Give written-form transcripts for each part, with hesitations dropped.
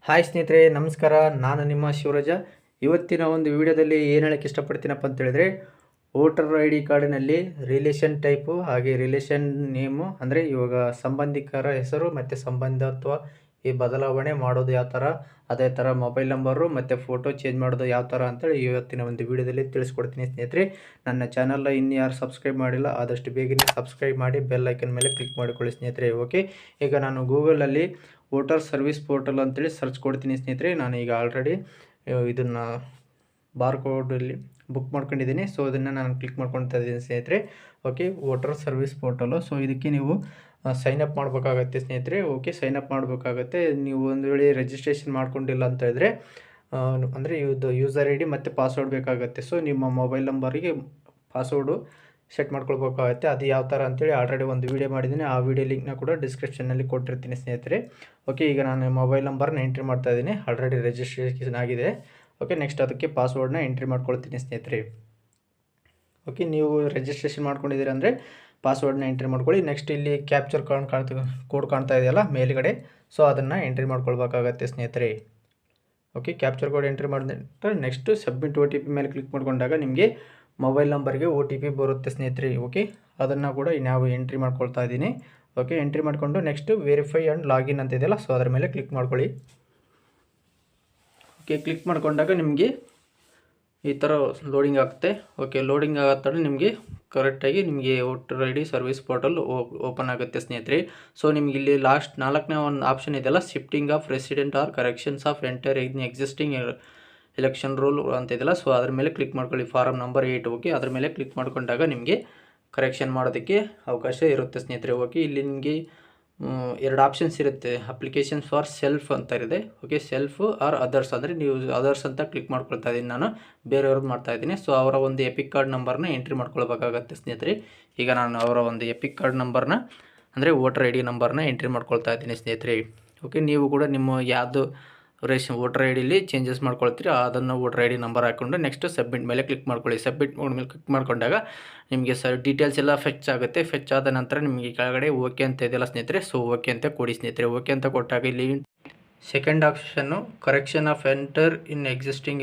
Hi ಸ್ನೇಹಿತರೆ, ನಮಸ್ಕಾರ. ನಾನು ನಿಮ್ಮ ಶಿವರಾಜ. ಇವತ್ತಿನ ಒಂದು ವಿಡಿಯೋದಲ್ಲಿ ಏನು ಹೇಳಕ್ಕೆ ಇಷ್ಟಪಡ್ತೀನಪ್ಪ ಅಂತ ಹೇಳಿದ್ರೆ, ವೋಟರ್ ಐ ಡಿ ಕಾರ್ಡಿನಲ್ಲಿ ರಿಲೇಷನ್ ಟೈಪು ಹಾಗೆ ರಿಲೇಷನ್ ನೇಮು ಅಂದರೆ ಇವಾಗ ಸಂಬಂಧಿಕರ ಹೆಸರು ಮತ್ತು ಸಂಬಂಧತ್ವ ಈ ಬದಲಾವಣೆ ಮಾಡೋದು ಯಾವ ಥರ, ಅದೇ ಥರ ಮೊಬೈಲ್ ನಂಬರು ಮತ್ತು ಫೋಟೋ ಚೇಂಜ್ ಮಾಡೋದು ಯಾವ ಥರ ಅಂತೇಳಿ ಇವತ್ತಿನ ಒಂದು ವಿಡಿಯೋದಲ್ಲಿ ತಿಳಿಸ್ಕೊಡ್ತೀನಿ ಸ್ನೇಹಿತರೆ. ನನ್ನ ಚಾನಲ್ನ ಇನ್ನು ಯಾರು ಸಬ್ಸ್ಕ್ರೈಬ್ ಮಾಡಿಲ್ಲ ಆದಷ್ಟು ಬೇಗನೆ ಸಬ್ಸ್ಕ್ರೈಬ್ ಮಾಡಿ ಬೆಲ್ ಐಕನ್ ಮೇಲೆ ಕ್ಲಿಕ್ ಮಾಡಿಕೊಳ್ಳಿ ಸ್ನೇಹಿತರೆ. ಓಕೆ, ಈಗ ನಾನು ಗೂಗಲಲ್ಲಿ ವೋಟರ್ ಸರ್ವಿಸ್ ಪೋರ್ಟಲ್ ಅಂತೇಳಿ ಸರ್ಚ್ ಕೊಡ್ತೀನಿ ಸ್ನೇಹಿತರೆ. ನಾನು ಈಗ ಆಲ್ರೆಡಿ ಇದನ್ನು ಬಾರ್ಕೋಡಲ್ಲಿ ಬುಕ್ ಮಾಡ್ಕೊಂಡಿದ್ದೀನಿ. ಸೊ ಇದನ್ನು ನಾನು ಕ್ಲಿಕ್ ಮಾಡ್ಕೊಳ್ತಾ ಇದ್ದೀನಿ ಸ್ನೇಹಿತರೆ. Okay, voter service portal. So ಇದಕ್ಕೆ ನೀವು ಸೈನ್ ಅಪ್ ಮಾಡಬೇಕಾಗತ್ತೆ ಸ್ನೇಹಿತರೆ. ಓಕೆ, ಸೈನ್ ಅಪ್ ಮಾಡಬೇಕಾಗತ್ತೆ. ನೀವು ಒಂದು ವೇಳೆ ರಿಜಿಸ್ಟ್ರೇಷನ್ ಮಾಡ್ಕೊಂಡಿಲ್ಲ ಅಂತ ಹೇಳಿದ್ರೆ ಅಂದರೆ ಇದು ಯೂಸರ್ ಐ ಡಿ ಮತ್ತು ಪಾಸ್ವರ್ಡ್ ಬೇಕಾಗುತ್ತೆ. ಸೊ ನಿಮ್ಮ ಮೊಬೈಲ್ ನಂಬರಿಗೆ ಪಾಸ್ವರ್ಡು ಸೆಟ್ ಮಾಡ್ಕೊಳ್ಬೇಕಾಗುತ್ತೆ. ಅದು ಯಾವ ಥರ ಅಂತೇಳಿ ಆಲ್ರೆಡಿ ಒಂದು ವೀಡಿಯೋ ಮಾಡಿದ್ದೀನಿ. ಆ ವಿಡಿಯೋ ಲಿಂಕ್ನ ಕೂಡ ಡಿಸ್ಕ್ರಿಪ್ಷನ್ನಲ್ಲಿ ಕೊಟ್ಟಿರ್ತೀನಿ ಸ್ನೇಹಿತರೆ. ಓಕೆ, ಈಗ ನಾನು ಮೊಬೈಲ್ ನಂಬರ್ನ ಎಂಟ್ರಿ ಮಾಡ್ತಾ ಇದ್ದೀನಿ. ಆಲ್ರೆಡಿ ರಿಜಿಸ್ಟ್ರೇಷನ್ ಆಗಿದೆ. ಓಕೆ, ನೆಕ್ಸ್ಟ್ ಅದಕ್ಕೆ ಪಾಸ್ವರ್ಡ್ನ ಎಂಟ್ರಿ ಮಾಡ್ಕೊಳ್ತೀನಿ ಸ್ನೇಹಿತರೆ. ಓಕೆ, ನೀವು ರಿಜಿಸ್ಟ್ರೇಷನ್ ಮಾಡ್ಕೊಂಡಿದ್ದೀರಿ ಅಂದರೆ ಪಾಸ್ವರ್ಡ್ನ ಎಂಟ್ರಿ ಮಾಡ್ಕೊಳ್ಳಿ. ನೆಕ್ಸ್ಟ್ ಇಲ್ಲಿ ಕ್ಯಾಪ್ಚರ್ ಕೋಡ್ ಕಾಣ್ತಾ ಇದೆಯಲ್ಲ ಮೇಲ್ಗಡೆ, ಸೊ ಅದನ್ನು ಎಂಟ್ರಿ ಮಾಡ್ಕೊಳ್ಬೇಕಾಗತ್ತೆ ಸ್ನೇಹಿತರೆ. ಓಕೆ, ಕ್ಯಾಪ್ಚರ್ ಕೋಡ್ ಎಂಟ್ರಿ ಮಾಡಿದ್ರೆ ನೆಕ್ಸ್ಟ್ ಸಬ್ಮಿಟ್ OTP ಮೇಲೆ ಕ್ಲಿಕ್ ಮಾಡಿಕೊಂಡಾಗ ನಿಮಗೆ ಮೊಬೈಲ್ ನಂಬರ್ಗೆ OTP ಬರುತ್ತೆ ಸ್ನೇಹಿತರೆ. ಓಕೆ, ಅದನ್ನು ಕೂಡ ನಾವು ಎಂಟ್ರಿ ಮಾಡ್ಕೊಳ್ತಾ ಇದ್ದೀನಿ. ಓಕೆ, ಎಂಟ್ರಿ ಮಾಡಿಕೊಂಡು ನೆಕ್ಸ್ಟ್ ವೆರಿಫೈ ಆ್ಯಂಡ್ ಲಾಗಿನ್ ಅಂತ ಇದೆಯಲ್ಲ, ಸೊ ಅದರ ಮೇಲೆ ಕ್ಲಿಕ್ ಮಾಡ್ಕೊಳ್ಳಿ. ಓಕೆ, ಕ್ಲಿಕ್ ಮಾಡಿಕೊಂಡಾಗ ನಿಮಗೆ ಈ ಥರ ಲೋಡಿಂಗ್ ಆಗುತ್ತೆ. ಓಕೆ, ಲೋಡಿಂಗ್ ಆಗತ್ತಡೆ ನಿಮಗೆ ಕರೆಕ್ಟಾಗಿ ನಿಮಗೆ voter I D service portal open ಆಗುತ್ತೆ ಸ್ನೇಹಿತರೆ. ಸೊ ನಿಮ್ಗೆ ಇಲ್ಲಿ ಲಾಸ್ಟ್ 4ನೇ ಒಂದು ಆಪ್ಷನ್ ಇದೆಯಲ್ಲ, shifting of resident or corrections of enter in existing election rule ಅಂತ ಇದೆಯಲ್ಲ, ಸೊ ಅದ್ರ ಮೇಲೆ ಕ್ಲಿಕ್ ಮಾಡ್ಕೊಳ್ಳಿ. Farm number 8. ಓಕೆ, ಅದ್ರ ಮೇಲೆ ಕ್ಲಿಕ್ ಮಾಡ್ಕೊಂಡಾಗ ನಿಮಗೆ ಕರೆಕ್ಷನ್ ಮಾಡೋದಕ್ಕೆ ಅವಕಾಶ ಇರುತ್ತೆ ಸ್ನೇಹಿತರೆ. ಓಕೆ, ಇಲ್ಲಿ ನಿಮಗೆ 2 ಆಪ್ಷನ್ಸ್ ಇರುತ್ತೆ. ಅಪ್ಲಿಕೇಶನ್ಸ್ ಫಾರ್ ಸೆಲ್ಫ್ ಅಂತ ಇದೆ. ಓಕೆ, ಸೆಲ್ಫ್ ಆರ್ ಅದರ್ಸ್ ಅಂದರೆ ನೀವು ಅದರ್ಸ್ ಅಂತ ಕ್ಲಿಕ್ ಮಾಡ್ಕೊಳ್ತಾ ಇದ್ದೀನಿ. ನಾನು ಬೇರೆಯವ್ರದ್ದು ಮಾಡ್ತಾ ಇದ್ದೀನಿ. ಸೊ ಅವರ ಒಂದು ಎಪಿಕ್ ಕಾರ್ಡ್ ನಂಬರ್ನ ಎಂಟ್ರಿ ಮಾಡ್ಕೊಳ್ಬೇಕಾಗತ್ತೆ ಸ್ನೇಹಿತರೆ. ಈಗ ನಾನು ಅವರ ಒಂದು ಎಪಿಕ್ ಕಾರ್ಡ್ ನಂಬರ್ನ ಅಂದರೆ ವೋಟರ್ ಐ ಡಿ ನಂಬರ್ನ ಎಂಟ್ರಿ ಮಾಡ್ಕೊಳ್ತಾ ಇದ್ದೀನಿ ಸ್ನೇಹಿತರೆ. ಓಕೆ, ನೀವು ಕೂಡ ನಿಮ್ಮ ಯಾವುದು ವೋಟರ್ ಐ ಡಿಲಿ ಚೇಂಜಸ್ ಮಾಡ್ಕೊಳ್ತೀರಿ ಅದನ್ನು ವೋಟರ್ ಐ ಡಿ ನಂಬರ್ ಹಾಕ್ಕೊಂಡು ನೆಕ್ಸ್ಟ್ ಸಬ್ಮಿಟ್ ಮೇಲೆ ಕ್ಲಿಕ್ ಮಾಡ್ಕೊಳ್ಳಿ. ಸಬ್ಮಿಟ್ ಮೇಲೆ ಕ್ಲಿಕ್ ಮಾಡ್ಕೊಂಡಾಗ ನಿಮಗೆ ಡೀಟೇಲ್ಸ್ ಎಲ್ಲ ಫೆಚ್ ಆಗುತ್ತೆ. ಫೆಚ್ ಆದ ನಂತರ ನಿಮಗೆ ಕೆಳಗಡೆ ಓಕೆ ಅಂತ ಇದೆಯಲ್ಲ ಸ್ನೇಹಿತರೆ, ಸೊ ಓಕೆ ಅಂತ ಕೊಡಿ ಸ್ನೇಹಿತರೆ. ಓಕೆ ಅಂತ ಕೊಟ್ಟಾಗ ಇಲ್ಲಿ ಸೆಕೆಂಡ್ ಆಪ್ಷನ್ನು correction of enter in existing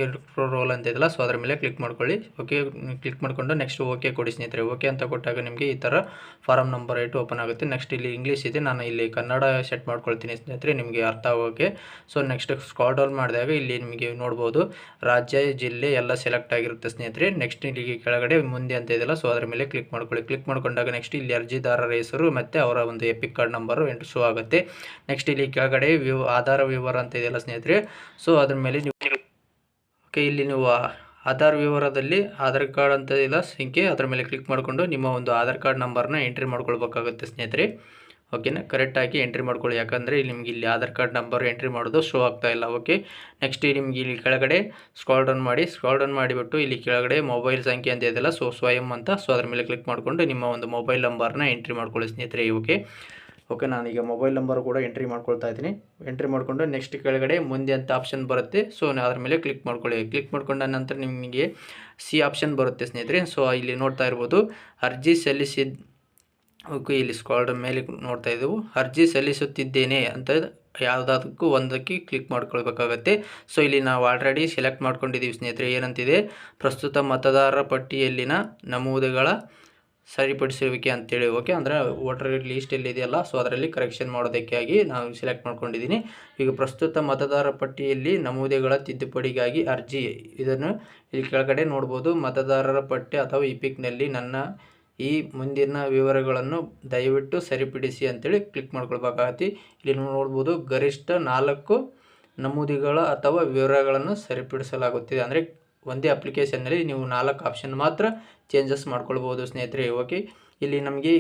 roll ಅಂತ ಇದೆಯಲ್ಲ, ಸೊ ಅದರ ಮೇಲೆ ಕ್ಲಿಕ್ ಮಾಡ್ಕೊಳ್ಳಿ. ಓಕೆ, ಕ್ಲಿಕ್ ಮಾಡಿಕೊಂಡು ನೆಕ್ಸ್ಟ್ ಓಕೆ ಕೊಡಿ ಸ್ನೇಹಿತರೆ. ಓಕೆ ಅಂತ ಕೊಟ್ಟಾಗ ನಿಮಗೆ ಈ ಥರ ಫಾರಮ್ ನಂಬರ್ 8 ಓಪನ್ ಆಗುತ್ತೆ. ನೆಕ್ಸ್ಟ್ ಇಲ್ಲಿ ಇಂಗ್ಲೀಷ್ ಇದೆ, ನಾನು ಇಲ್ಲಿ ಕನ್ನಡ ಸೆಟ್ ಮಾಡ್ಕೊಳ್ತೀನಿ ಸ್ನೇಹಿತರೆ ನಿಮಗೆ ಅರ್ಥ ಆಗೋಕ್ಕೆ. ಸೊ ನೆಕ್ಸ್ಟ್ ಸ್ಕ್ರಾಲ್ ಡೌನ್ ಮಾಡಿದಾಗ ಇಲ್ಲಿ ನಿಮಗೆ ನೋಡ್ಬೋದು ರಾಜ್ಯ ಜಿಲ್ಲೆ ಎಲ್ಲ ಸೆಲೆಕ್ಟ್ ಆಗಿರುತ್ತೆ ಸ್ನೇಹಿತರೆ. ನೆಕ್ಸ್ಟ್ ಇಲ್ಲಿ ಕೆಳಗಡೆ ಮುಂದೆ ಅಂತ ಇದೆಯಲ್ಲ, ಸೊ ಅದರ ಮೇಲೆ ಕ್ಲಿಕ್ ಮಾಡ್ಕೊಳ್ಳಿ. ಕ್ಲಿಕ್ ಮಾಡ್ಕೊಂಡಾಗ ನೆಕ್ಸ್ಟ್ ಇಲ್ಲಿ ಅರ್ಜಿದಾರರ ಹೆಸರು ಮತ್ತು ಅವರ ಒಂದು EPIC card number entry show ಆಗುತ್ತೆ. ನೆಕ್ಸ್ಟ್ ಇಲ್ಲಿ ಕೆಳಗಡೆ ಆಧಾರ ವಿವರ ಅಂತ ಇದೆಯಲ್ಲ ಸ್ನೇಹಿತರೆ, ಸೊ ಅದ್ರ ಮೇಲೆ ನೀವು ಓಕೆ ಇಲ್ಲಿ ನೀವು ಆಧಾರ್ ವಿವರದಲ್ಲಿ ಆಧಾರ್ ಕಾರ್ಡ್ ಅಂತ ಇಲ್ಲ ಸಂಖ್ಯೆ, ಅದರ ಮೇಲೆ ಕ್ಲಿಕ್ ಮಾಡಿಕೊಂಡು ನಿಮ್ಮ ಒಂದು ಆಧಾರ್ ಕಾರ್ಡ್ ನಂಬರ್ನ ಎಂಟ್ರಿ ಮಾಡ್ಕೊಳ್ಬೇಕಾಗುತ್ತೆ ಸ್ನೇಹಿತರೆ. ಓಕೆನಾ, ಕರೆಕ್ಟಾಗಿ ಎಂಟ್ರಿ ಮಾಡ್ಕೊಳ್ಳಿ. ಯಾಕಂದರೆ ಇಲ್ಲಿ ನಿಮಗೆ ಇಲ್ಲಿ ಆಧಾರ್ ಕಾರ್ಡ್ ನಂಬರ್ ಎಂಟ್ರಿ ಮಾಡೋದು ಶೋ ಆಗ್ತಾ ಇಲ್ಲ. ಓಕೆ, ನೆಕ್ಸ್ಟ್ ನಿಮಗೆ ಇಲ್ಲಿ ಕೆಳಗಡೆ ಸ್ಕ್ರಾಲ್ ಡೌನ್ ಮಾಡಿಬಿಟ್ಟು ಇಲ್ಲಿ ಕೆಳಗಡೆ ಮೊಬೈಲ್ ಸಂಖ್ಯೆ ಅಂತ ಇದೆಯಲ್ಲ, ಸೊ ಸ್ವಯಂ ಅಂತ, ಸೊ ಅದ್ರ ಮೇಲೆ ಕ್ಲಿಕ್ ಮಾಡಿಕೊಂಡು ನಿಮ್ಮ ಒಂದು ಮೊಬೈಲ್ ನಂಬರ್ನ ಎಂಟ್ರಿ ಮಾಡ್ಕೊಳ್ಳಿ ಸ್ನೇಹಿತರೆ. ಓಕೆ, ನಾನೀಗ ಮೊಬೈಲ್ ನಂಬರ್ ಕೂಡ ಎಂಟ್ರಿ ಮಾಡ್ಕೊಳ್ತಾ ಇದ್ದೀನಿ. ಎಂಟ್ರಿ ಮಾಡಿಕೊಂಡು ನೆಕ್ಸ್ಟ್ ಕೆಳಗಡೆ ಮುಂದೆ ಅಂತ ಆಪ್ಷನ್ ಬರುತ್ತೆ, ಸೊ ಅದ್ರ ಮೇಲೆ ಕ್ಲಿಕ್ ಮಾಡ್ಕೊಳ್ಳಿ. ಕ್ಲಿಕ್ ಮಾಡ್ಕೊಂಡ ನಂತರ ನಿಮಗೆ ಸಿ ಆಪ್ಷನ್ ಬರುತ್ತೆ ಸ್ನೇಹಿತರೆ. ಸೊ ಇಲ್ಲಿ ನೋಡ್ತಾ ಇರ್ಬೋದು ಅರ್ಜಿ ಸಲ್ಲಿಸಿದ. ಓಕೆ, ಇಲ್ಲಿ ಸ್ಕ್ರಾಲ್ ಮೇಲೆ ನೋಡ್ತಾ ಇದ್ದೆವು ಅರ್ಜಿ ಸಲ್ಲಿಸುತ್ತಿದ್ದೇನೆ ಅಂತ ಯಾವುದಾದಕ್ಕೂ ಒಂದಕ್ಕೆ ಕ್ಲಿಕ್ ಮಾಡ್ಕೊಳ್ಬೇಕಾಗತ್ತೆ. ಸೊ ಇಲ್ಲಿ ನಾವು ಆಲ್ರೆಡಿ ಸೆಲೆಕ್ಟ್ ಮಾಡ್ಕೊಂಡಿದ್ದೀವಿ ಸ್ನೇಹಿತರೆ. ಏನಂತಿದೆ, ಪ್ರಸ್ತುತ ಮತದಾರರ ಪಟ್ಟಿಯಲ್ಲಿನ ನಮೂದುಗಳ ಸರಿಪಡಿಸುವಿಕೆ ಅಂತೇಳಿ. ಓಕೆ, ಅಂದರೆ ವೋಟರ್ ಲಿಸ್ಟಲ್ಲಿ ಇದೆಯಲ್ಲ, ಸೊ ಅದರಲ್ಲಿ ಕರೆಕ್ಷನ್ ಮಾಡೋದಕ್ಕಾಗಿ ನಾನು ಸೆಲೆಕ್ಟ್ ಮಾಡ್ಕೊಂಡಿದ್ದೀನಿ. ಈಗ ಪ್ರಸ್ತುತ ಮತದಾರರ ಪಟ್ಟಿಯಲ್ಲಿ ನಮೂದುಗಳ ತಿದ್ದುಪಡಿಗಾಗಿ ಅರ್ಜಿ, ಇದನ್ನು ಇಲ್ಲಿ ಕೆಳಗಡೆ ನೋಡ್ಬೋದು. ಮತದಾರರ ಪಟ್ಟಿ ಅಥವಾ ಇಪಿಕ್ನಲ್ಲಿ ನನ್ನ ಈ ಮುಂದಿನ ವಿವರಗಳನ್ನು ದಯವಿಟ್ಟು ಸರಿಪಡಿಸಿ ಅಂತೇಳಿ ಕ್ಲಿಕ್ ಮಾಡ್ಕೊಳ್ಬೇಕಾಗತ್ತೆ. ಇಲ್ಲಿ ನೋಡ್ಬೋದು ಗರಿಷ್ಠ 4 ನಮೂದುಗಳ ಅಥವಾ ವಿವರಗಳನ್ನು ಸರಿಪಡಿಸಲಾಗುತ್ತಿದೆ. ಅಂದರೆ ಒಂದೇ ಅಪ್ಲಿಕೇಶನ್ನಲ್ಲಿ ನೀವು 4 ಆಪ್ಷನ್ ಮಾತ್ರ ಚೇಂಜಸ್ ಮಾಡ್ಕೊಳ್ಬೋದು ಸ್ನೇಹಿತರೆ. ಓಕೆ, ಇಲ್ಲಿ ನಮಗೆ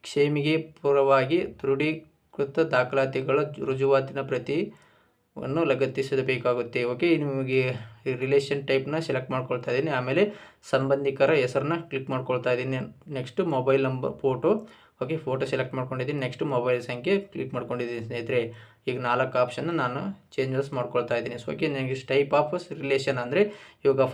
ಕ್ಷೇಮಿಗೆ ಪೂರ್ವವಾಗಿ ದೃಢೀಕೃತ ದಾಖಲಾತಿಗಳ ರುಜುವಾತಿನ ಪ್ರತಿಯನ್ನು ಲಗತ್ತಿಸಬೇಕಾಗುತ್ತೆ. ಓಕೆ, ನಿಮಗೆ ರಿಲೇಷನ್ ಟೈಪ್ನ ಸೆಲೆಕ್ಟ್ ಮಾಡ್ಕೊಳ್ತಾ ಇದ್ದೀನಿ. ಆಮೇಲೆ ಸಂಬಂಧಿಕರ ಹೆಸರನ್ನ ಕ್ಲಿಕ್ ಮಾಡ್ಕೊಳ್ತಾ ಇದ್ದೀನಿ. Next mobile number photo. Okay, photo select ಮಾಡ್ಕೊಂಡಿದ್ದೀನಿ. ನೆಕ್ಸ್ಟ್ ಮೊಬೈಲ್ ಸಂಖ್ಯೆ ಕ್ಲಿಕ್ ಮಾಡ್ಕೊಂಡಿದ್ದೀನಿ ಸ್ನೇಹಿತರೆ. ಈಗ 4 ಆಪ್ಷನ್ನ ನಾನು ಚೇಂಜಸ್ ಮಾಡ್ಕೊಳ್ತಾ ಇದ್ದೀನಿ. So okay, next type of relation ಅಂದರೆ ಇವಾಗ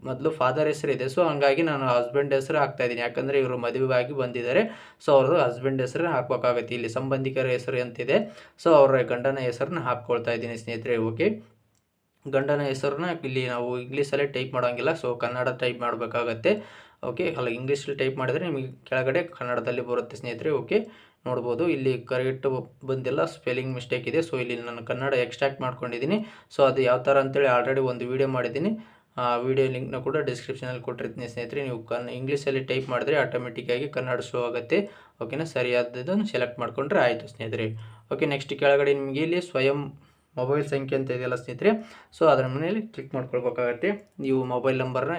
ಮೊದಲು ಫಾದರ್ ಹೆಸರಿದೆ. ಸೊ ಹಂಗಾಗಿ ನಾನು ಹಸ್ಬೆಂಡ್ ಹೆಸರು ಹಾಕ್ತಾಯಿದ್ದೀನಿ, ಯಾಕಂದರೆ ಇವರು ಮದುವೆಯಾಗಿ ಬಂದಿದ್ದಾರೆ. ಸೊ ಅವರು ಹಸ್ಬೆಂಡ್ ಹೆಸರು ಹಾಕಬೇಕಾಗತ್ತೆ. ಇಲ್ಲಿ ಸಂಬಂಧಿಕರ ಹೆಸರು ಅಂತಿದೆ, ಸೊ ಅವರ ಗಂಡನ ಹೆಸರನ್ನ ಹಾಕ್ಕೊಳ್ತಾ ಇದ್ದೀನಿ ಸ್ನೇಹಿತರೆ. ಓಕೆ, ಗಂಡನ ಹೆಸರನ್ನ ಇಲ್ಲಿ ನಾವು ಇಂಗ್ಲೀಷಲ್ಲೇ ಟೈಪ್ ಮಾಡೋಂಗಿಲ್ಲ, ಸೊ ಕನ್ನಡ ಟೈಪ್ ಮಾಡಬೇಕಾಗತ್ತೆ. ಓಕೆ, ಅಲ್ಲ ಇಂಗ್ಲೀಷಲ್ಲಿ ಟೈಪ್ ಮಾಡಿದರೆ ನಿಮಗೆ ಕೆಳಗಡೆ ಕನ್ನಡದಲ್ಲಿ ಬರುತ್ತೆ ಸ್ನೇಹಿತರೆ. ಓಕೆ, ನೋಡ್ಬೋದು ಇಲ್ಲಿ ಕರೆಕ್ಟ್ ಬಂದಿಲ್ಲ, ಸ್ಪೆಲ್ಲಿಂಗ್ ಮಿಸ್ಟೇಕ್ ಇದೆ. ಸೊ ಇಲ್ಲಿ ನಾನು ಕನ್ನಡ ಎಕ್ಸ್ಟ್ರಾಕ್ಟ್ ಮಾಡ್ಕೊಂಡಿದ್ದೀನಿ. ಸೊ ಅದು ಯಾವ ಥರ ಅಂತೇಳಿ ಆಲ್ರೆಡಿ ಒಂದು ವೀಡಿಯೋ ಮಾಡಿದ್ದೀನಿ, ಆ ವಿಡಿಯೋ ಲಿಂಕ್ನ ಕೂಡ ಡಿಸ್ಕ್ರಿಪ್ಷನಲ್ಲಿ ಕೊಟ್ಟಿರ್ತೀನಿ ಸ್ನೇಹಿತರೆ. ನೀವು ಇಂಗ್ಲೀಷಲ್ಲಿ ಟೈಪ್ ಮಾಡಿದ್ರೆ ಆಟೋಮೆಟಿಕ್ಕಾಗಿ ಕನ್ನಡ ಶೋ ಆಗುತ್ತೆ. ಓಕೆನಾ, ಸರಿಯಾದದನ್ನು ಸೆಲೆಕ್ಟ್ ಮಾಡಿಕೊಂಡ್ರೆ ಆಯಿತು ಸ್ನೇಹಿತರೆ. ಓಕೆ, ನೆಕ್ಸ್ಟ್ ಕೆಳಗಡೆ ನಿಮಗೆ ಇಲ್ಲಿ ಸ್ವಯಂ ಮೊಬೈಲ್ ಸಂಖ್ಯೆ ಅಂತ ಇದೆಯಲ್ಲ ಸ್ನೇಹಿತರೆ, ಸೊ ಅದರ ಮೇಲೆ ಕ್ಲಿಕ್ ಮಾಡ್ಕೊಳ್ಬೇಕಾಗತ್ತೆ. ನೀವು ಮೊಬೈಲ್ ನಂಬರ್ನ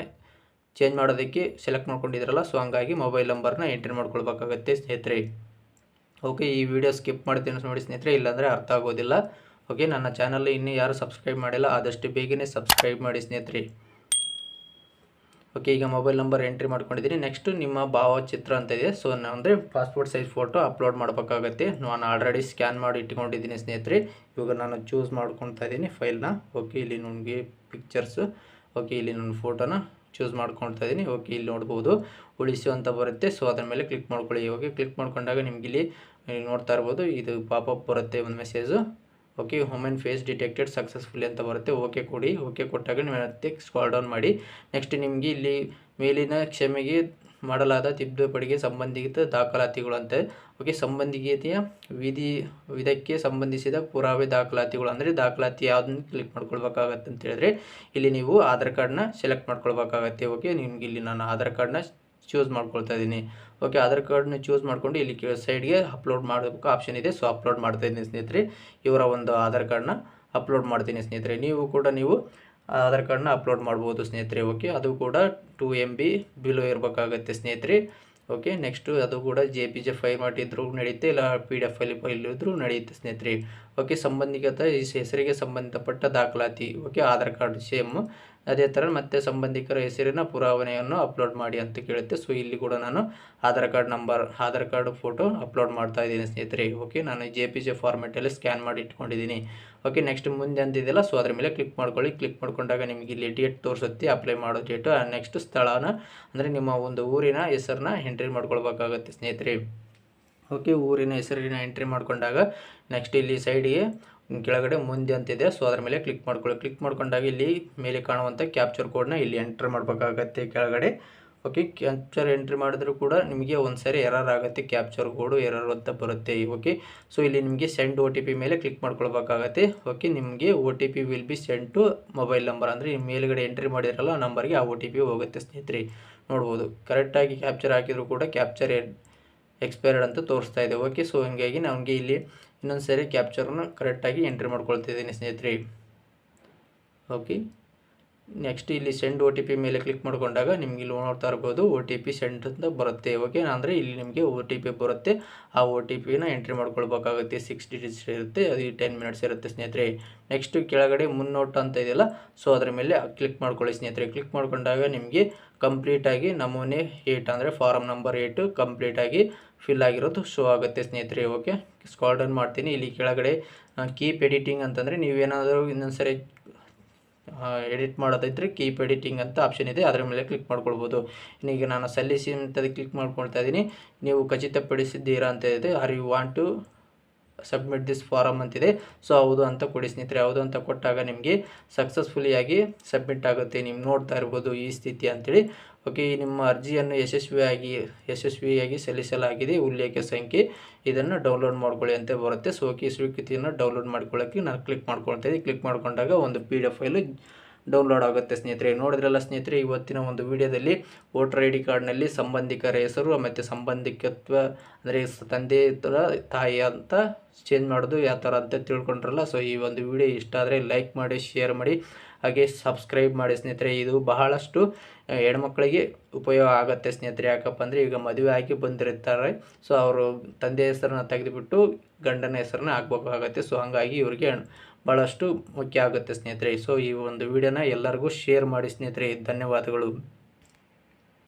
ಚೇಂಜ್ ಮಾಡೋದಕ್ಕೆ ಸೆಲೆಕ್ಟ್ ಮಾಡ್ಕೊಂಡಿದ್ದೀರಲ್ಲ, ಸೊ ಹಂಗಾಗಿ ಮೊಬೈಲ್ ನಂಬರ್ನ ಎಂಟ್ರಿ ಮಾಡ್ಕೊಳ್ಬೇಕಾಗತ್ತೆ ಸ್ನೇಹಿತರೆ. ಓಕೆ, ಈ ವಿಡಿಯೋ ಸ್ಕಿಪ್ ಮಾಡ್ತೀನಿ ನೋಡಿ ಸ್ನೇಹಿತರೆ, ಇಲ್ಲಾಂದರೆ ಅರ್ಥ ಆಗೋದಿಲ್ಲ. ಓಕೆ, ನನ್ನ ಚಾನಲ್ ಇನ್ನೂ ಯಾರು ಸಬ್ಸ್ಕ್ರೈಬ್ ಮಾಡಿಲ್ಲ ಆದಷ್ಟು ಬೇಗನೆ ಸಬ್ಸ್ಕ್ರೈಬ್ ಮಾಡಿ ಸ್ನೇಹಿತರೆ. ಓಕೆ, ಈಗ ಮೊಬೈಲ್ ನಂಬರ್ ಎಂಟ್ರಿ ಮಾಡ್ಕೊಂಡಿದ್ದೀನಿ. ನೆಕ್ಸ್ಟು ನಿಮ್ಮ ಭಾವಚಿತ್ರ ಅಂತ ಇದೆ. ಸೊ ಅಂದರೆ ಪಾಸ್ಪೋರ್ಟ್ ಸೈಜ್ ಫೋಟೋ ಅಪ್ಲೋಡ್ ಮಾಡಬೇಕಾಗತ್ತೆ. ನಾನು ಆಲ್ರೆಡಿ ಸ್ಕ್ಯಾನ್ ಮಾಡಿ ಇಟ್ಕೊಂಡಿದ್ದೀನಿ ಸ್ನೇಹಿತರೆ. ಇವಾಗ ನಾನು ಚೂಸ್ ಮಾಡ್ಕೊಳ್ತಾ ಇದ್ದೀನಿ ಫೈಲ್ನ. ಓಕೆ, ಇಲ್ಲಿ ನನಗೆ ಪಿಕ್ಚರ್ಸು. ಓಕೆ, ಇಲ್ಲಿ ನನ್ನ ಫೋಟೋನ ಚೂಸ್ ಮಾಡ್ಕೊಳ್ತಾ ಇದ್ದೀನಿ. ಓಕೆ, ಇಲ್ಲಿ ನೋಡ್ಬೋದು ಉಳಿಸು ಅಂತ ಬರುತ್ತೆ. ಸೊ ಅದ್ರ ಮೇಲೆ ಕ್ಲಿಕ್ ಮಾಡ್ಕೊಳ್ಳಿ. ಓಕೆ, ಕ್ಲಿಕ್ ಮಾಡ್ಕೊಂಡಾಗ ನಿಮ್ಗೆ ಇಲ್ಲಿ ನೋಡ್ತಾ ಇರ್ಬೋದು, ಇದು ಪಾಪಪ್ ಬರುತ್ತೆ ಒಂದು message. Okay, human face detected successfully ಅಂತ ಬರುತ್ತೆ. ಓಕೆ ಕೊಡಿ. ಓಕೆ ಕೊಟ್ಟಾಗ ನೀವು ಮತ್ತೆ ಸ್ಕ್ರಾಲ್ ಡೌನ್ ಮಾಡಿ. ನೆಕ್ಸ್ಟ್ ನಿಮಗೆ ಇಲ್ಲಿ ಮೇಲಿನ ಕ್ಷಮೆಗೆ ಮಾಡಲಾದ ತಿದ್ದುಪಡಿಗೆ ಸಂಬಂಧಿತ ದಾಖಲಾತಿಗಳು ಅಂತ. ಓಕೆ, ಸಂಬಂಧಿಕತೆಯ ವಿಧಕ್ಕೆ ಸಂಬಂಧಿಸಿದ ಪುರಾವೆ ದಾಖಲಾತಿಗಳು ಅಂದರೆ ದಾಖಲಾತಿ ಯಾವುದನ್ನು ಕ್ಲಿಕ್ ಮಾಡ್ಕೊಳ್ಬೇಕಾಗತ್ತೆ ಅಂತ ಹೇಳಿದ್ರೆ ಇಲ್ಲಿ ನೀವು ಆಧಾರ್ ಕಾರ್ಡ್ನ ಸೆಲೆಕ್ಟ್ ಮಾಡ್ಕೊಳ್ಬೇಕಾಗತ್ತೆ. ಓಕೆ, ನಿಮ್ಗೆ ಇಲ್ಲಿ ನಾನು ಆಧಾರ್ ಕಾರ್ಡ್ನ ಚೂಸ್ ಮಾಡ್ಕೊಳ್ತಾ ಇದ್ದೀನಿ. ಓಕೆ, ಆಧಾರ್ ಕಾರ್ಡ್ನ ಚೂಸ್ ಮಾಡಿಕೊಂಡು ಇಲ್ಲಿ ಸೈಡ್ಗೆ ಅಪ್ಲೋಡ್ ಮಾಡಬೇಕು ಆಪ್ಷನ್ ಇದೆ. ಸೊ ಅಪ್ಲೋಡ್ ಮಾಡ್ತಾ ಇದ್ದೀನಿ ಸ್ನೇಹಿತರೆ, ಇವರ ಒಂದು ಆಧಾರ್ ಕಾರ್ಡ್ನ ಅಪ್ಲೋಡ್ ಮಾಡ್ತೀನಿ ಸ್ನೇಹಿತರೆ. ನೀವು ಆಧಾರ್ ಕಾರ್ಡ್ನ ಅಪ್ಲೋಡ್ ಮಾಡ್ಬೋದು ಸ್ನೇಹಿತರೆ. ಓಕೆ, ಅದು ಕೂಡ 2 MB ಬಿಲೋ ಇರಬೇಕಾಗತ್ತೆ ಸ್ನೇಹಿತರೆ. ಓಕೆ, ನೆಕ್ಸ್ಟು ಅದು ಕೂಡ JPG ಫೈಲ್ ಮಾಡಿದ್ರು ನಡೆಯುತ್ತೆ, ಇಲ್ಲ PDF ಫೈಲ್ ಇದ್ರೂ ನಡೆಯುತ್ತೆ ಸ್ನೇಹಿತರೆ. ಓಕೆ, ಸಂಬಂಧಿಕತ ಈ ಹೆಸರಿಗೆ ಸಂಬಂಧಪಟ್ಟ ದಾಖಲಾತಿ. ಓಕೆ, ಆಧಾರ್ ಕಾರ್ಡ್ ಸೇಮ್ ಅದೇ ಥರ ಮತ್ತೆ ಸಂಬಂಧಿಕರ ಹೆಸರಿನ ಪುರಾವೆಯನ್ನು ಅಪ್ಲೋಡ್ ಮಾಡಿ ಅಂತ ಕೇಳುತ್ತೆ. ಸೊ ಇಲ್ಲಿ ಕೂಡ ನಾನು ಆಧಾರ್ ಕಾರ್ಡ್ ಫೋಟೋ ಅಪ್ಲೋಡ್ ಮಾಡ್ತಾ ಇದ್ದೀನಿ ಸ್ನೇಹಿತರೆ. ಓಕೆ, ನಾನು JPG ಫಾರ್ಮೆಟಲ್ಲಿ ಸ್ಕ್ಯಾನ್ ಮಾಡಿ ಇಟ್ಕೊಂಡಿದ್ದೀನಿ. ಓಕೆ, ನೆಕ್ಸ್ಟ್ ಮುಂದೆ ಅಂತಿದೆಯಲ್ಲ, ಸೊ ಅದ್ರ ಮೇಲೆ ಕ್ಲಿಕ್ ಮಾಡ್ಕೊಳ್ಳಿ. ಕ್ಲಿಕ್ ಮಾಡ್ಕೊಂಡಾಗ ನಿಮಗೆ ಇಲ್ಲಿ ಡೇಟ್ ತೋರಿಸುತ್ತೆ, ಅಪ್ಲೈ ಮಾಡೋ ಡೇಟು. ನೆಕ್ಸ್ಟ್ ಸ್ಥಳನ ಅಂದರೆ ನಿಮ್ಮ ಒಂದು ಊರಿನ ಹೆಸರನ್ನ ಎಂಟ್ರಿ ಮಾಡ್ಕೊಳ್ಬೇಕಾಗತ್ತೆ ಸ್ನೇಹಿತರೆ. ಓಕೆ, ಊರಿನ ಹೆಸರಿನ ಎಂಟ್ರಿ ಮಾಡ್ಕೊಂಡಾಗ ನೆಕ್ಸ್ಟ್ ಇಲ್ಲಿ ಸೈಡಿಗೆ ಕೆಳಗಡೆ ಮುಂದೆ ಅಂತಿದೆ. ಸೊ ಅದ್ರ ಮೇಲೆ ಕ್ಲಿಕ್ ಮಾಡ್ಕೊಳ್ಳಿ. ಕ್ಲಿಕ್ ಮಾಡ್ಕೊಂಡಾಗ ಇಲ್ಲಿ ಮೇಲೆ ಕಾಣುವಂಥ ಕ್ಯಾಪ್ಚರ್ ಕೋಡ್ನ ಇಲ್ಲಿ ಎಂಟ್ರ್ ಮಾಡಬೇಕಾಗತ್ತೆ ಕೆಳಗಡೆ. ಓಕೆ, ಕ್ಯಾಪ್ಚರ್ ಎಂಟ್ರಿ ಮಾಡಿದ್ರೂ ಕೂಡ ನಿಮಗೆ ಒಂದು ಸಾರಿ ಎರರ್ ಆಗುತ್ತೆ, ಕ್ಯಾಪ್ಚರ್ ಕೋಡು ಎರರ್ ಅಂತ ಬರುತ್ತೆ. ಓಕೆ, ಸೊ ಇಲ್ಲಿ ನಿಮಗೆ ಸೆಂಡ್ OTP ಮೇಲೆ ಕ್ಲಿಕ್ ಮಾಡ್ಕೊಳ್ಬೇಕಾಗತ್ತೆ. ಓಕೆ, ನಿಮಗೆ OTP will be send to mobile number ಅಂದರೆ ನಿಮ್ಮ ಮೇಲ್ಗಡೆ ಎಂಟ್ರಿ ಮಾಡಿರಲ್ಲ ಆ ನಂಬರ್ಗೆ ಆ OTP ಹೋಗುತ್ತೆ ಸ್ನೇಹಿತರೆ. ನೋಡ್ಬೋದು ಕರೆಕ್ಟಾಗಿ ಕ್ಯಾಪ್ಚರ್ ಹಾಕಿದರೂ ಕೂಡ ಕ್ಯಾಪ್ಚರ್ ಎಕ್ಸ್ಪೈರ್ಡ್ ಅಂತ ತೋರಿಸ್ತಾ ಇದೆ. ಓಕೆ, ಸೊ ಹೀಗಾಗಿ ನಮಗೆ ಇಲ್ಲಿ ಇನ್ನೊಂದು ಸಾರಿ ಕ್ಯಾಪ್ಚರ್ನ ಕರೆಕ್ಟಾಗಿ ಎಂಟ್ರಿ ಮಾಡ್ಕೊಳ್ತಿದ್ದೀನಿ ಸ್ನೇಹಿತರೆ. ಓಕೆ, ನೆಕ್ಸ್ಟ್ ಇಲ್ಲಿ ಸೆಂಡ್ OTP ಮೇಲೆ ಕ್ಲಿಕ್ ಮಾಡ್ಕೊಂಡಾಗ ನಿಮ್ಗೆ ಇಲ್ಲಿ ನೋಡ್ತಾ ಇರ್ಬೋದು OTP ಸೆಂಡ್ ಅಂತ ಬರುತ್ತೆ. ಓಕೆ, ಅಂದರೆ ಇಲ್ಲಿ ನಿಮಗೆ OTP ಬರುತ್ತೆ, ಆ OTPನ ಎಂಟ್ರಿ ಮಾಡ್ಕೊಳ್ಬೇಕಾಗುತ್ತೆ. 6 ಡಿಜಿಟ್ಸ್ ಇರುತ್ತೆ, ಅದು 10 ಮಿನಿಟ್ಸ್ ಇರುತ್ತೆ ಸ್ನೇಹಿತರೆ. ನೆಕ್ಸ್ಟ್ ಕೆಳಗಡೆ ಮುನ್ನೋಟ ಅಂತ ಇದೆಯಲ್ಲ, ಸೊ ಅದ್ರ ಮೇಲೆ ಕ್ಲಿಕ್ ಮಾಡ್ಕೊಳ್ಳಿ ಸ್ನೇಹಿತರೆ. ಕ್ಲಿಕ್ ಮಾಡ್ಕೊಂಡಾಗ ನಿಮಗೆ ಕಂಪ್ಲೀಟಾಗಿ ನಮೂನೆ 8 ಅಂದರೆ ಫಾರಮ್ ನಂಬರ್ 8 ಕಂಪ್ಲೀಟಾಗಿ ಫಿಲ್ ಆಗಿರೋದು ಶೋ ಆಗುತ್ತೆ ಸ್ನೇಹಿತರೆ. ಓಕೆ, ಸ್ಕ್ರಾಲ್ ಡೌನ್ ಮಾಡ್ತೀನಿ. ಇಲ್ಲಿ ಕೆಳಗಡೆ ಕೀಪ್ ಎಡಿಟಿಂಗ್ ಅಂತಂದರೆ ನೀವೇನಾದರೂ ಇನ್ನೊಂದು ಸರಿ ಎಡಿಟ್ ಮಾಡೋದಿದ್ರೆ ಕೀಪ್ ಎಡಿಟಿಂಗ್ ಅಂತ ಆಪ್ಷನ್ ಇದೆ, ಅದರ ಮೇಲೆ ಕ್ಲಿಕ್ ಮಾಡ್ಕೊಳ್ಬೋದು. ಈಗ ನಾನು ಸಲ್ಲಿಸಿ ಅಂತ ಕ್ಲಿಕ್ ಮಾಡ್ಕೊಳ್ತಾ ಇದ್ದೀನಿ. ನೀವು ಖಚಿತಪಡಿಸಿದ್ದೀರಾ ಅಂತ ಇದೆ. Are you want to submit this form ಅಂತಿದೆ. ಸೊ ಹೌದು ಅಂತ ಕೊಡಿ ಸ್ನೇಹಿತರೆ. ಹೌದು ಅಂತ ಕೊಟ್ಟಾಗ ನಿಮಗೆ ಸಕ್ಸಸ್ಫುಲಿಯಾಗಿ ಸಬ್ಮಿಟ್ ಆಗುತ್ತೆ. ನೀವು ನೋಡ್ತಾ ಇರ್ಬೋದು ಈ ಸ್ಥಿತಿ ಅಂತೇಳಿ. ಓಕೆ, ನಿಮ್ಮ ಅರ್ಜಿಯನ್ನು ಯಶಸ್ವಿಯಾಗಿ ಸಲ್ಲಿಸಲಾಗಿದೆ, ಉಲ್ಲೇಖ ಸಂಖ್ಯೆ, ಇದನ್ನು ಡೌನ್ಲೋಡ್ ಮಾಡ್ಕೊಳ್ಳಿ ಅಂತ ಬರುತ್ತೆ. ಸೊ ಓಕೆ, ಸ್ವೀಕೃತಿಯನ್ನು ಡೌನ್ಲೋಡ್ ಮಾಡ್ಕೊಳ್ಳೋಕ್ಕೆ ನಾನು ಕ್ಲಿಕ್ ಮಾಡ್ಕೊಳ್ತಾ ಇದ್ದೀನಿ. ಕ್ಲಿಕ್ ಮಾಡ್ಕೊಂಡಾಗ ಒಂದು PDF ಫೈಲು ಡೌನ್ಲೋಡ್ ಆಗುತ್ತೆ ಸ್ನೇಹಿತರೆ. ನೋಡಿದ್ರಲ್ಲ ಸ್ನೇಹಿತರೆ, ಇವತ್ತಿನ ಒಂದು ವಿಡಿಯೋದಲ್ಲಿ ವೋಟರ್ ID ಕಾರ್ಡ್ನಲ್ಲಿ ಸಂಬಂಧಿಕರ ಹೆಸರು ಮತ್ತು ಸಂಬಂಧಿಕತ್ವ ಅಂದರೆ ತಂದೆ ತಾಯಿ ಅಂತ ಚೇಂಜ್ ಮಾಡೋದು ಯಾವ ಥರ ಅಂತ ತಿಳ್ಕೊಂಡ್ರಲ್ಲ. ಸೊ ಈ ಒಂದು ವಿಡಿಯೋ ಇಷ್ಟ ಆದರೆ ಲೈಕ್ ಮಾಡಿ, ಶೇರ್ ಮಾಡಿ, ಹಾಗೆ ಸಬ್ಸ್ಕ್ರೈಬ್ ಮಾಡಿ ಸ್ನೇಹಿತರೆ. ಇದು ಬಹಳಷ್ಟು ಹೆಣ್ಮಕ್ಳಿಗೆ ಉಪಯೋಗ ಆಗುತ್ತೆ ಸ್ನೇಹಿತರೆ. ಯಾಕಪ್ಪ ಅಂದರೆ ಈಗ ಮದುವೆ ಆಗಿ ಬಂದಿರ್ತಾರೆ, ಸೊ ಅವರು ತಂದೆ ಹೆಸರನ್ನ ತೆಗೆದುಬಿಟ್ಟು ಗಂಡನ ಹೆಸರನ್ನ ಹಾಕ್ಬೇಕಾಗತ್ತೆ. ಸೊ ಹಾಗಾಗಿ ಇವರಿಗೆ ಭಾಳಷ್ಟು ಮುಖ್ಯ ಆಗುತ್ತೆ ಸ್ನೇಹಿತರೆ. ಸೊ ಈ ಒಂದು ವಿಡಿಯೋನ ಎಲ್ಲರಿಗೂ ಶೇರ್ ಮಾಡಿ ಸ್ನೇಹಿತರೆ. ಧನ್ಯವಾದಗಳು.